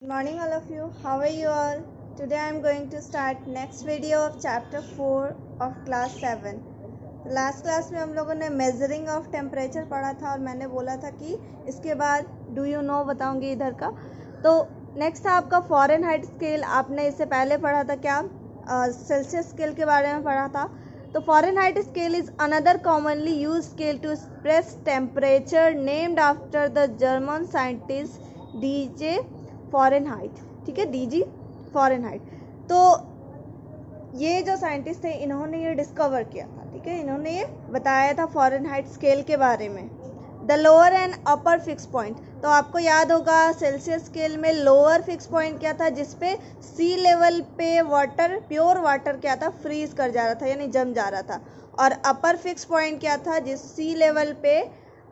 Good morning all of you. How are you all? Today I am going to start next video of chapter 4 of class 7. Last class में हम लोगों ने measuring of temperature पढ़ा था और मैंने बोला था कि इसके बाद डू यू नो बताऊंगी इधर का। तो नेक्स्ट था आपका फ़ारेनहाइट स्केल। आपने इससे पहले पढ़ा था क्या, सेल्सियस स्केल के बारे में पढ़ा था। तो Fahrenheit scale is another commonly use scale to express temperature named after the German scientist DJ Fahrenheit. ठीक है, डीजी फ़ारेनहाइट। तो ये जो साइंटिस्ट थे इन्होंने ये डिस्कवर किया था। ठीक है, इन्होंने ये बताया था फ़ारेनहाइट स्केल के बारे में। The lower and upper fix point, तो आपको याद होगा सेल्सियस स्केल में लोअर फिक्स पॉइंट क्या था, जिसपे सी लेवल पे वाटर, प्योर वाटर क्या था, फ्रीज कर जा रहा था यानी जम जा रहा था। और अपर फिक्स पॉइंट क्या था, जिस सी लेवल पे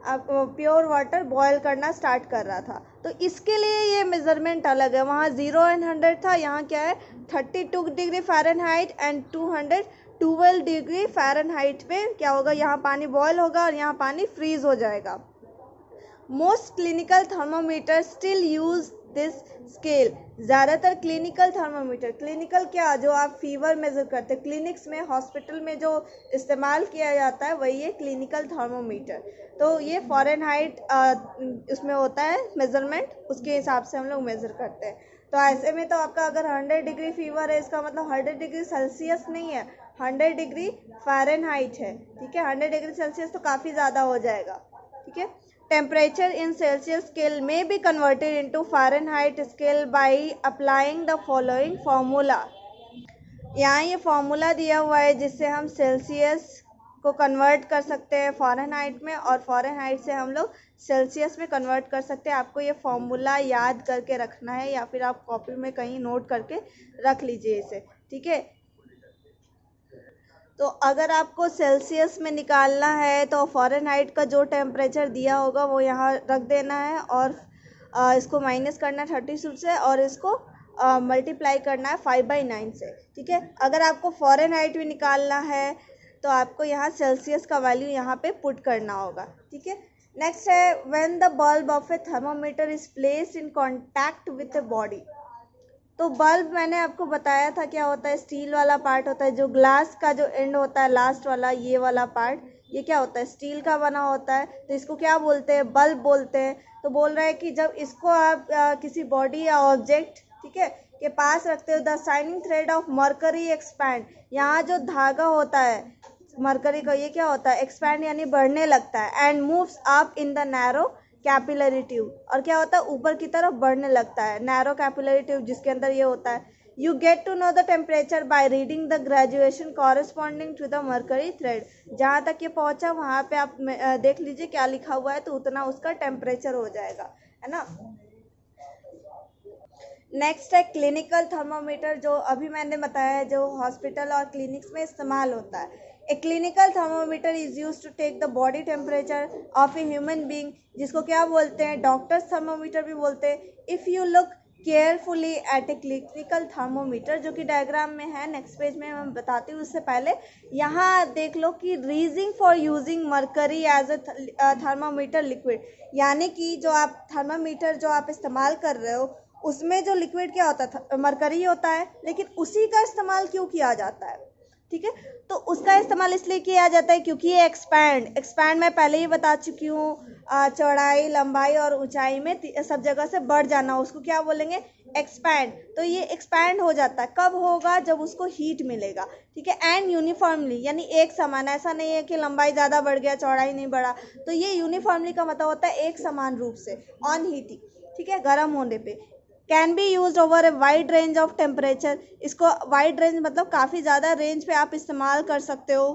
प्योर वाटर बॉयल करना स्टार्ट कर रहा था। तो इसके लिए ये मेज़रमेंट अलग है। वहाँ 0 एंड 100 था, यहाँ क्या है 32 degree Fahrenheit and 212 degree Fahrenheit पे क्या होगा, यहाँ पानी बॉयल होगा और यहाँ पानी फ्रीज हो जाएगा। Most clinical thermometer still use this scale. ज़्यादातर क्लिनिकल थर्मोमीटर, क्लिनिकल क्या, जो आप फीवर मेज़र करते हैं क्लिनिक्स में, हॉस्पिटल में जो इस्तेमाल किया जाता है वही है क्लिनिकल थर्मोमीटर। तो ये फ़ारेनहाइट उसमें होता है मेज़रमेंट, उसके हिसाब से हम लोग मेज़र करते हैं। तो ऐसे में तो आपका अगर 100 डिग्री फीवर है, इसका मतलब 100 डिग्री सेल्सियस नहीं है, 100 डिग्री फ़ारेनहाइट है। ठीक है, 100 डिग्री सेल्सियस तो काफ़ी ज़्यादा हो जाएगा। ठीक है, temperature in Celsius scale may be converted into Fahrenheit scale by applying the following formula। यहाँ ये फॉर्मूला दिया हुआ है जिससे हम सेल्सियस को कन्वर्ट कर सकते हैं फ़ारेनहाइट में, और फ़ारेनहाइट से हम लोग सेल्सियस में कन्वर्ट कर सकते हैं। आपको ये फॉर्मूला याद करके रखना है या फिर आप कॉपी में कहीं नोट करके रख लीजिए इसे। ठीक है, तो अगर आपको सेल्सियस में निकालना है तो फ़ारेनहाइट का जो टेम्परेचर दिया होगा वो यहाँ रख देना है, और इसको माइनस करना है 32 से, और इसको मल्टीप्लाई करना है 5/9 से। ठीक है, अगर आपको फ़ारेनहाइट भी निकालना है तो आपको यहाँ सेल्सियस का वैल्यू यहाँ पे पुट करना होगा। ठीक है, नेक्स्ट है when the bulb of A thermometer is placed in contact with a body. तो बल्ब मैंने आपको बताया था क्या होता है, स्टील वाला पार्ट होता है, जो ग्लास का जो एंड होता है लास्ट वाला, ये वाला पार्ट, ये क्या होता है, स्टील का बना होता है। तो इसको क्या बोलते हैं, बल्ब बोलते हैं। तो बोल रहा है कि जब इसको आप किसी बॉडी या ऑब्जेक्ट, ठीक है, के पास रखते हो, the shining thread of mercury expand, यहाँ जो धागा होता है मरकरी का, ये क्या होता है, एक्सपैंड यानी बढ़ने लगता है, and moves up in the narrow capillary tube, और क्या होता है, ऊपर की तरफ बढ़ने लगता है, नैरो कैपिलरी ट्यूब जिसके अंदर ये होता है। You get to know the temperature by reading the graduation corresponding to the mercury thread. जहाँ तक ये पहुँचा वहाँ पे आप देख लीजिए क्या लिखा हुआ है, तो उतना उसका टेम्परेचर हो जाएगा, है ना। नेक्स्ट है क्लिनिकल थर्मोमीटर, जो अभी मैंने बताया है, जो हॉस्पिटल और क्लिनिक्स में इस्तेमाल होता है। A clinical thermometer is use to take the body temperature of a human being, जिसको क्या बोलते हैं, डॉक्टर्स थर्मोमीटर भी बोलते हैं। If you look carefully at a clinical thermometer, जो कि डायग्राम में है, नेक्स्ट पेज में मैं बताती हूँ, उससे पहले यहाँ देख लो कि reason for using mercury as a thermometer liquid, यानी कि जो आप थर्मोमीटर जो आप इस्तेमाल कर रहे हो उसमें जो लिक्विड क्या होता था, मरकरी होता है, लेकिन उसी का इस्तेमाल क्यों किया जाता है। ठीक है, तो उसका इस्तेमाल इसलिए किया जाता है क्योंकि ये एक्सपैंड मैं पहले ही बता चुकी हूँ, चौड़ाई, लंबाई और ऊंचाई में सब जगह से बढ़ जाना, उसको क्या बोलेंगे, एक्सपैंड। तो ये एक्सपैंड हो जाता है, कब होगा, जब उसको हीट मिलेगा। ठीक है, एंड यूनिफॉर्मली यानी एक समान, ऐसा नहीं है कि लंबाई ज़्यादा बढ़ गया चौड़ाई नहीं बढ़ा। तो ये यूनिफॉर्मली का मतलब होता है एक समान रूप से, ऑन हीटिंग। ठीक है, गर्म होने पे। Can be use over a wide range of temperature, इसको वाइड रेंज मतलब काफ़ी ज़्यादा रेंज पे आप इस्तेमाल कर सकते हो,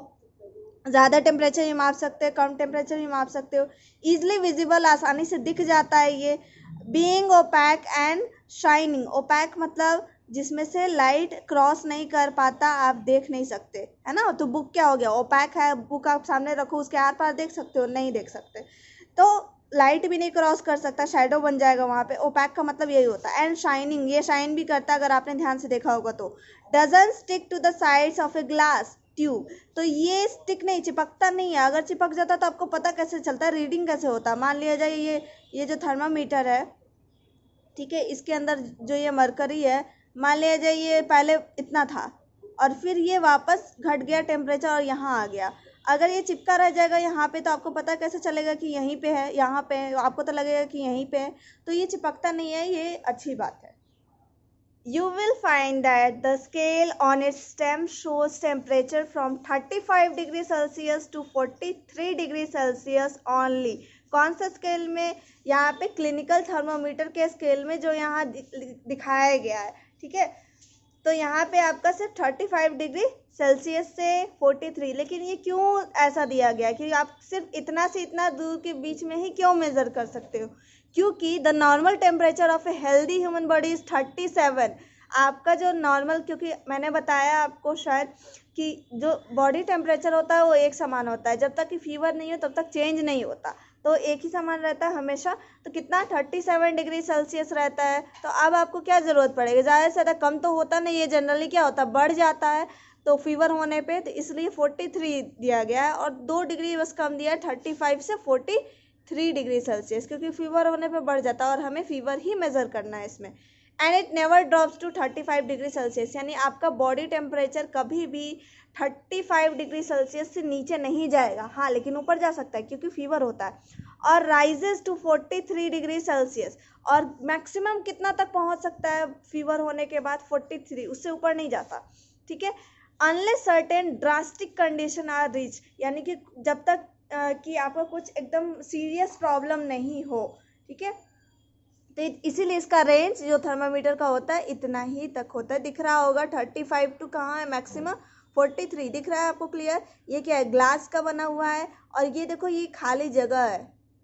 ज़्यादा टेम्परेचर भी माप सकते हो, कम टेम्परेचर भी माप सकते हो। ईजिली विजिबल, आसानी से दिख जाता है ये। Being opaque and shining, opaque मतलब जिसमें से लाइट क्रॉस नहीं कर पाता, आप देख नहीं सकते, है ना। तो बुक क्या हो गया, ओपैक है, बुक आप सामने रखो, उसके आर पार देख सकते हो, नहीं देख सकते। तो लाइट भी नहीं क्रॉस कर सकता, शैडो बन जाएगा वहाँ पे। ओपैक का मतलब यही होता है। एंड शाइनिंग, ये शाइन भी करता है, अगर आपने ध्यान से देखा होगा तो। Doesn't stick to the sides of a glass tube, तो ये स्टिक नहीं, चिपकता नहीं है। अगर चिपक जाता तो आपको पता कैसे चलता है, रीडिंग कैसे होता। मान लिया जाए ये जो थर्मामीटर है, ठीक है। इसके अंदर जो ये मरकरी है, मान लिया जाए ये पहले इतना था और फिर ये वापस घट गया टेम्परेचर और यहाँ आ गया। अगर ये चिपका रह जाएगा यहाँ पे तो आपको पता कैसे चलेगा कि यहीं पे है, यहाँ पे है, आपको तो लगेगा कि यहीं पे है। तो ये चिपकता नहीं है, ये अच्छी बात है। You will find that the scale on its stem shows temperature from 35 degree Celsius to 43 degree Celsius only। कौन सा स्केल में? यहाँ पे क्लिनिकल थर्मोमीटर के स्केल में जो यहाँ दिखाया गया है, ठीक है। तो यहाँ पे आपका सिर्फ 35 डिग्री सेल्सियस से 43, लेकिन ये क्यों ऐसा दिया गया कि आप सिर्फ इतना से इतना दूर के बीच में ही क्यों मेज़र कर सकते हो? क्योंकि the normal temperature of a healthy human body is 37। आपका जो नॉर्मल, क्योंकि मैंने बताया आपको शायद कि जो बॉडी टेम्परेचर होता है वो एक समान होता है, जब तक कि फीवर नहीं हो तब तक चेंज नहीं होता, तो एक ही समान रहता है हमेशा। तो कितना 37 डिग्री सेल्सियस रहता है। तो अब आपको क्या ज़रूरत पड़ेगी? ज़्यादा से ज़्यादा कम तो होता नहीं है, जनरली क्या होता है बढ़ जाता है तो फीवर होने पे, तो इसलिए 43 दिया गया है और 2 डिग्री बस कम दिया है 35 से 43 डिग्री सेल्सियस, क्योंकि फीवर होने पे बढ़ जाता है और हमें फीवर ही मेज़र करना है इसमें। And it never drops to 35 degree Celsius, यानी आपका बॉडी टेम्परेचर कभी भी 35 डिग्री सेल्सियस से नीचे नहीं जाएगा। हाँ, लेकिन ऊपर जा सकता है क्योंकि फीवर होता है। और राइजेस टू 43 डिग्री सेल्सियस, और मैक्सिमम कितना तक पहुंच सकता है फीवर होने के बाद? 43, उससे ऊपर नहीं जाता, ठीक है। Unless certain drastic condition are reach, यानी कि जब तक कि आपको कुछ एकदम सीरियस प्रॉब्लम नहीं हो, ठीक है। तो इसीलिए इसका रेंज जो थर्मामीटर का होता है इतना ही तक होता है। दिख रहा होगा 35 टू कहाँ है मैक्सिमम? 43 दिख रहा है आपको क्लियर? ये क्या है? ग्लास का बना हुआ है और ये देखो ये खाली जगह है,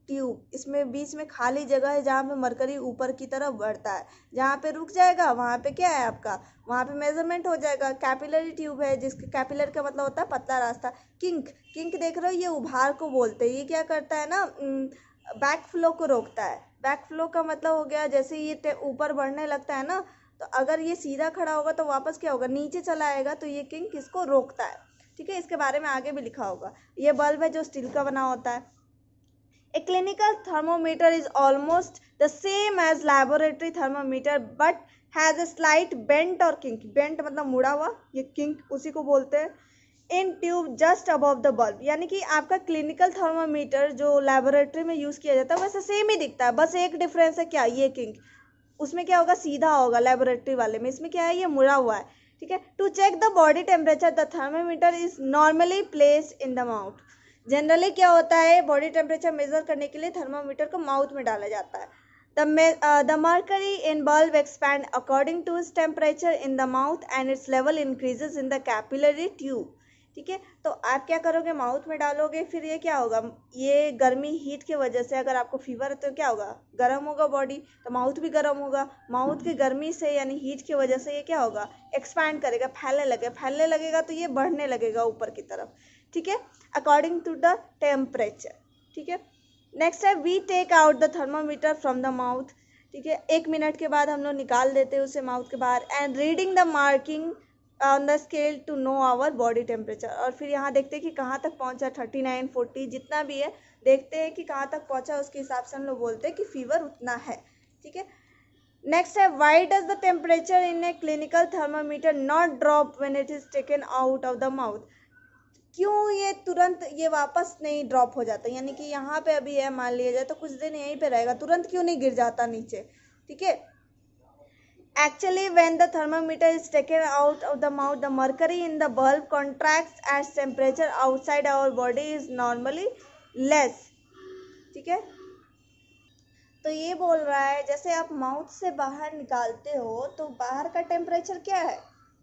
ट्यूब, इसमें बीच में खाली जगह है जहाँ पे मरकरी ऊपर की तरफ बढ़ता है। जहाँ पे रुक जाएगा वहाँ पे क्या है आपका? वहाँ पे मेजरमेंट हो जाएगा। कैपिलरी ट्यूब है, जिसके कैपिलर का मतलब होता है पतला रास्ता। किंक, किंक देख रहे हो, ये उभार को बोलते हैं। ये क्या करता है ना, बैक फ्लो को रोकता है। बैक फ्लो का मतलब हो गया जैसे ये ऊपर बढ़ने लगता है ना, तो अगर ये सीधा खड़ा होगा तो वापस क्या होगा? नीचे चला आएगा, तो ये किंक इसको रोकता है, ठीक है। इसके बारे में आगे भी लिखा होगा। ये बल्ब है जो स्टील का बना होता है। A clinical thermometer is almost the same as laboratory thermometer but has a slight bent or kink। bent मतलब मुड़ा हुआ, ये kink उसी को बोलते हैं। In tube just above the bulb, यानी कि आपका क्लिनिकल थर्मोमीटर जो लेबोरेटरी में यूज़ किया जाता है वैसे सेम ही दिखता है, बस एक डिफरेंस है क्या? ये किंक, उसमें क्या होगा? सीधा होगा लेबोरेटरी वाले में, इसमें क्या है? ये मुड़ा हुआ है, ठीक है। To check the body temperature the thermometer is normally placed in the mouth. Generally क्या होता है, बॉडी टेम्परेचर मेजर करने के लिए थर्मोमीटर को माउथ में डाला जाता है। The mercury in bulb expand according to its temperature in the mouth and its level increases in the capillary tube, ठीक है। तो आप क्या करोगे? माउथ में डालोगे, फिर ये क्या होगा? ये गर्मी हीट की वजह से, अगर आपको फीवर है तो क्या होगा? गर्म होगा बॉडी, तो माउथ भी गर्म होगा। माउथ की गर्मी से यानी हीट की वजह से ये क्या होगा? एक्सपैंड करेगा, फैलने लगेगा, तो ये बढ़ने लगेगा ऊपर की तरफ, ठीक है, अकॉर्डिंग टू द टेम्परेचर, ठीक है। नेक्स्ट है we take out the thermometer from the mouth, ठीक है। 1 मिनट के बाद हम लोग निकाल देते हैं उसे माउथ के बाहर। And reading the marking on the scale to know our body temperature, और फिर यहाँ देखते हैं कि कहाँ तक पहुँचा, 39, 40 जितना भी है, देखते हैं कि कहाँ तक पहुँचा, उसके हिसाब से हम लोग बोलते हैं कि फीवर उतना है, ठीक है। नेक्स्ट है why does the temperature in a clinical thermometer not drop when it is taken out of the mouth. क्यों ये तुरंत ये वापस नहीं ड्रॉप हो जाता? यानी कि यहाँ पे अभी है, मान लिया जाए, तो कुछ दिन यहीं पे रहेगा, तुरंत क्यों नहीं गिर जाता नीचे, ठीक है। Actually, when the thermometer is taken out of the mouth, the mercury in the bulb contracts as temperature outside our body is normally less, ठीक है। तो ये बोल रहा है जैसे आप माउथ से बाहर निकालते हो तो बाहर का टेम्परेचर क्या है?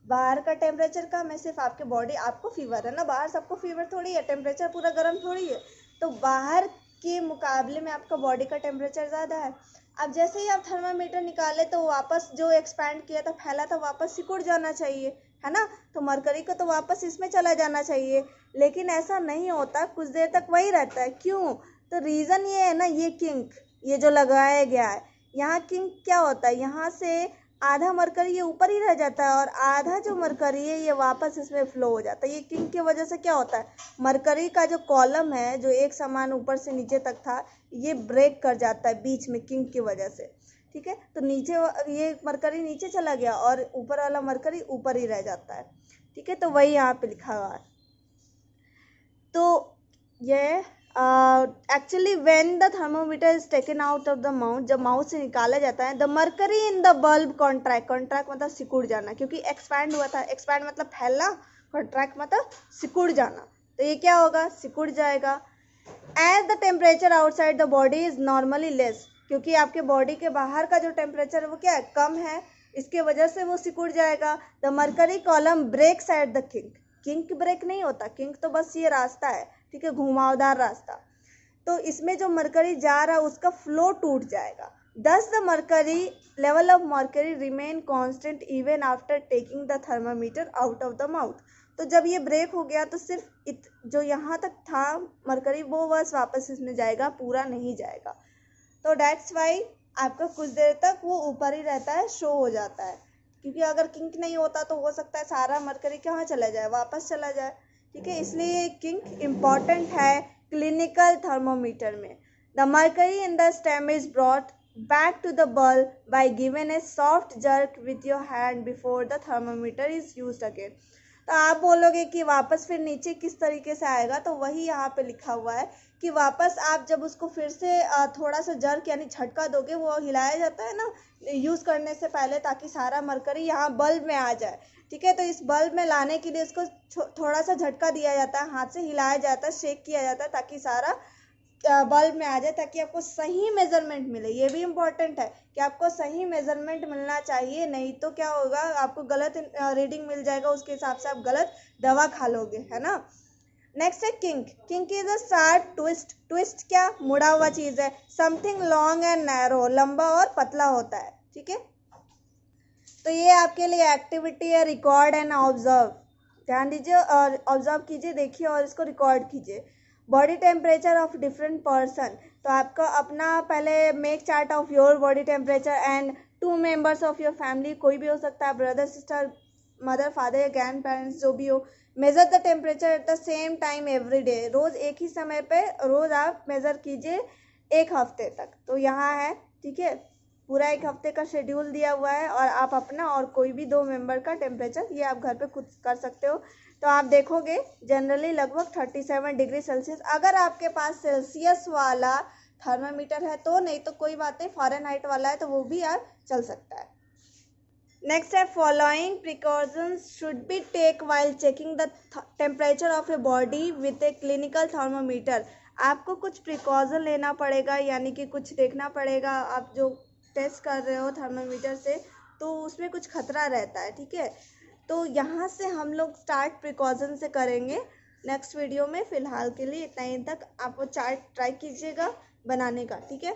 बाहर का टेम्परेचर का में सिर्फ आपके बॉडी, आपको फीवर है ना, बाहर सबको फीवर थोड़ी है, टेम्परेचर पूरा गर्म थोड़ी है, तो बाहर के मुकाबले में आपका बॉडी का टेम्परेचर ज़्यादा है। अब जैसे ही आप थर्मामीटर निकाले तो वापस जो एक्सपैंड किया था, फैला था, वापस सिकुड़ जाना चाहिए, है ना। तो मरकरी को तो वापस इसमें चला जाना चाहिए, लेकिन ऐसा नहीं होता, कुछ देर तक वही रहता है। क्यों? तो रीज़न ये है ना, ये किंक, ये जो लगाया गया है, यहाँ किंक क्या होता है, यहाँ से आधा मरकरी ये ऊपर ही रह जाता है और आधा जो मरकरी है ये वापस इसमें फ्लो हो जाता है। ये किंक की वजह से क्या होता है, मरकरी का जो कॉलम है जो एक समान ऊपर से नीचे तक था, ये ब्रेक कर जाता है बीच में किंक की वजह से, ठीक है। तो नीचे ये मरकरी नीचे चला गया और ऊपर वाला मरकरी ऊपर ही रह जाता है, ठीक है। तो वही यहाँ पे लिखा हुआ है। तो ये actually when the thermometer is taken out of the mouth, जब माउथ से निकाला जाता है, the mercury in the bulb contract, contract मतलब सिकुड़ जाना, क्योंकि एक्सपैंड हुआ था, एक्सपैंड मतलब फैलना, कॉन्ट्रैक्ट मतलब सिकुड़ जाना, तो ये क्या होगा, सिकुड़ जाएगा। As the temperature outside the body is normally less, क्योंकि आपके बॉडी के बाहर का जो टेम्परेचर है वो क्या है, कम है, इसके वजह से वो सिकुड़ जाएगा। The mercury column breaks at the kink, kink break नहीं होता, किंक तो बस ये रास्ता है, ठीक है, घुमावदार रास्ता। तो इसमें जो मरकरी जा रहा है उसका फ्लो टूट जाएगा। दस the mercury level of mercury remain constant even after taking the thermometer out of the mouth. तो जब ये ब्रेक हो गया तो सिर्फ जो यहाँ तक था मरकरी वो बस वापस इसमें जाएगा, पूरा नहीं जाएगा। तो डेट्स वाई आपका कुछ देर तक वो ऊपर ही रहता है, शो हो जाता है, क्योंकि अगर किंक नहीं होता तो हो सकता है सारा मरकरी कहाँ चला जाए, वापस चला जाए, ठीक है। इसलिए किंक इम्पॉर्टेंट है क्लिनिकल थर्मोमीटर में। The mercury in the stem is brought back to the bulb by given a soft jerk with your hand before the thermometer is used again. तो आप बोलोगे कि वापस फिर नीचे किस तरीके से आएगा, तो वही यहाँ पे लिखा हुआ है कि वापस आप जब उसको फिर से थोड़ा सा जर्क यानी झटका दोगे, वो हिलाया जाता है ना यूज़ करने से पहले, ताकि सारा मरकरी यहाँ बल्ब में आ जाए, ठीक है। तो इस बल्ब में लाने के लिए इसको थोड़ा सा झटका दिया जाता है, हाथ से हिलाया जाता है, शेक किया जाता है, ताकि सारा बल्ब में आ जाए, ताकि आपको सही मेजरमेंट मिले। ये भी इम्पोर्टेंट है कि आपको सही मेजरमेंट मिलना चाहिए, नहीं तो क्या होगा, आपको गलत रीडिंग मिल जाएगा, उसके हिसाब से आप गलत दवा खा लोगे, है ना। नेक्स्ट है kink. Kink is a sharp twist, twist क्या, मुड़ा हुआ चीज है, समथिंग लॉन्ग एंड नैरो, लंबा और पतला होता है, ठीक है। तो ये आपके लिए एक्टिविटी है, रिकॉर्ड एंड ऑब्जर्व, ध्यान दीजिए और ऑब्जर्व कीजिए, देखिए और इसको रिकॉर्ड कीजिए। Body temperature of different person, तो आपको अपना पहले make chart of your body temperature and 2 members of your family, कोई भी हो सकता है, brother sister mother father grand parents जो भी हो। Measure the temperature at the same time every day, रोज़ एक ही समय पे रोज़ आप मेज़र कीजिए 1 हफ्ते तक। तो यहाँ है, ठीक है, पूरा 1 हफ्ते का शेड्यूल दिया हुआ है, और आप अपना और कोई भी 2 मेंबर का टेम्परेचर ये आप घर पे खुद कर सकते हो। तो आप देखोगे जनरली लगभग 37 डिग्री सेल्सियस, अगर आपके पास सेल्सियस वाला थर्मामीटर है तो, नहीं तो कोई बात नहीं, फ़ारेनहाइट वाला है तो वो भी आप चल सकता है। नेक्स्ट है following precautions should be take while checking the temperature of a body with a clinical thermometer. आपको कुछ प्रिकॉशन लेना पड़ेगा, यानी कि कुछ देखना पड़ेगा, आप जो टेस्ट कर रहे हो थर्मोमीटर से तो उसमें कुछ खतरा रहता है, ठीक है। तो यहाँ से हम लोग स्टार्ट प्रिकॉशन से करेंगे नेक्स्ट वीडियो में। फ़िलहाल के लिए इतना ही तक, आप वो चार्ट ट्राई कीजिएगा बनाने का, ठीक है।